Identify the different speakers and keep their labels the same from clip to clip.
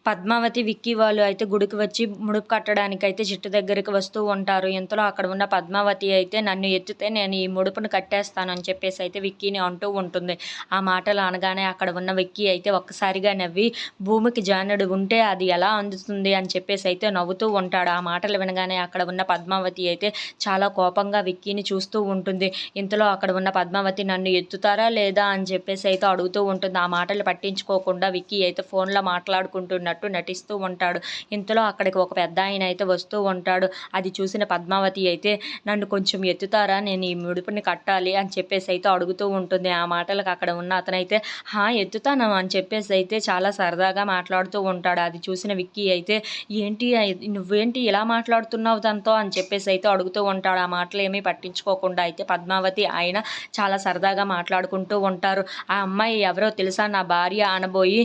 Speaker 1: పద్మావతి, విక్కీ వాళ్ళు అయితే గుడికి వచ్చి ముడుపు కట్టడానికైతే చెట్టు దగ్గరికి వస్తూ ఉంటారు. ఇంతలో అక్కడ ఉన్న పద్మావతి అయితే నన్ను ఎత్తితే నేను ఈ ముడుపును కట్టేస్తానని చెప్పేసి అయితే విక్కీని అంటూ ఉంటుంది. ఆ మాటలు అనగానే అక్కడ ఉన్న విక్కీ అయితే ఒక్కసారిగా నవ్వి భూమికి జానుడు ఉంటే అది ఎలా అందుతుంది అని చెప్పేసి అయితే నవ్వుతూ ఉంటాడు. ఆ మాటలు వినగానే అక్కడ ఉన్న పద్మావతి అయితే చాలా కోపంగా విక్కీని చూస్తూ ఉంటుంది. ఇంతలో అక్కడ ఉన్న పద్మావతి నన్ను ఎత్తుతారా లేదా అని చెప్పేసి అయితే అడుగుతూ ఉంటుంది. ఆ మాటలు పట్టించుకోకుండా విక్కీ అయితే ఫోన్లో మాట్లాడుకుంటున్నట్టు నటిస్తూ ఉంటాడు. ఇంతలో అక్కడికి ఒక పెద్దాయన అయితే వస్తూ ఉంటాడు. అది చూసిన పద్మావతి అయితే నన్ను కొంచెం ఎత్తుతారా, నేను ఈ ముడుపుని కట్టాలి అని చెప్పేసి అయితే అడుగుతూ ఉంటుంది. ఆ మాటలకు అక్కడ ఉన్న అతనైతే ఎత్తుతాను అని చెప్పేసి అయితే చాలా సరదాగా మాట్లాడుతూ ఉంటాడు. అది చూసిన విక్కీ అయితే ఏంటి నువ్వేంటి ఇలా మాట్లాడుతున్నావు తనతో అని చెప్పేసి అయితే అడుగుతూ ఉంటాడు. ఆ మాటలు ఏమీ పట్టించుకోకుండా అయితే పద్మావతి ఆయన చాలా సరదాగా మాట్లాడుకుంటూ ఉంటారు. ఆ అమ్మాయి ఎవరో తెలుసా, నా భార్య అనబోయి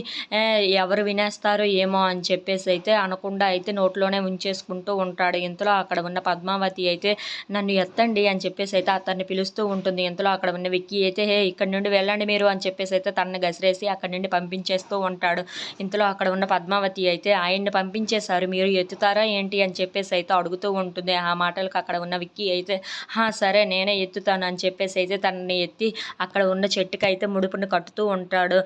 Speaker 1: ఎవరు వినేస్తారో ఏమో అని చెప్పేసి అయితే అనకుండా అయితే నోట్లోనే ఉంచేసుకుంటూ ఉంటాడు. ఇంతలో అక్కడ ఉన్న పద్మావతి అయితే నన్ను ఎత్తండి అని చెప్పేసి అయితే అతన్ని పిలుస్తూ ఉంటుంది. ఇంతలో అక్కడ ఉన్న విక్కీ అయితే ఇక్కడి నుండి వెళ్ళండి మీరు అని చెప్పేసి అయితే తనని గసిరేసి అక్కడి నుండి పంపించేస్తూ ఉంటాడు. ఇంతలో అక్కడ ఉన్న పద్మావతి అయితే ఆయన్ని పంపించేశారు, మీరు ఎత్తుతారా ఏంటి అని చెప్పేసి అయితే అడుగుతూ ఉంటుంది. ఆ మాటలకు అక్కడ ఉన్న విక్కీ అయితే సరే నేనే ఎత్తుతాను అని చెప్పేసి అయితే తనని ఎత్తి అక్కడ ఉన్న చెట్టుకి అయితే ముడుపుని కట్టిస్తూ ఉంటాడు.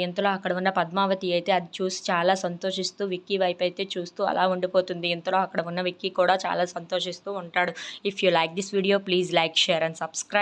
Speaker 1: ఇంతలో అక్కడ ఉన్న పద్మావతి అయితే అది చూసి చాలా సంతోషిస్తూ విక్కీ వైపు అయితే చూస్తూ అలా ఉండిపోతుంది. ఇంతలో అక్కడ ఉన్న విక్కీ కూడా చాలా సంతోషిస్తూ ఉంటాడు. If you like this video please like, share and subscribe.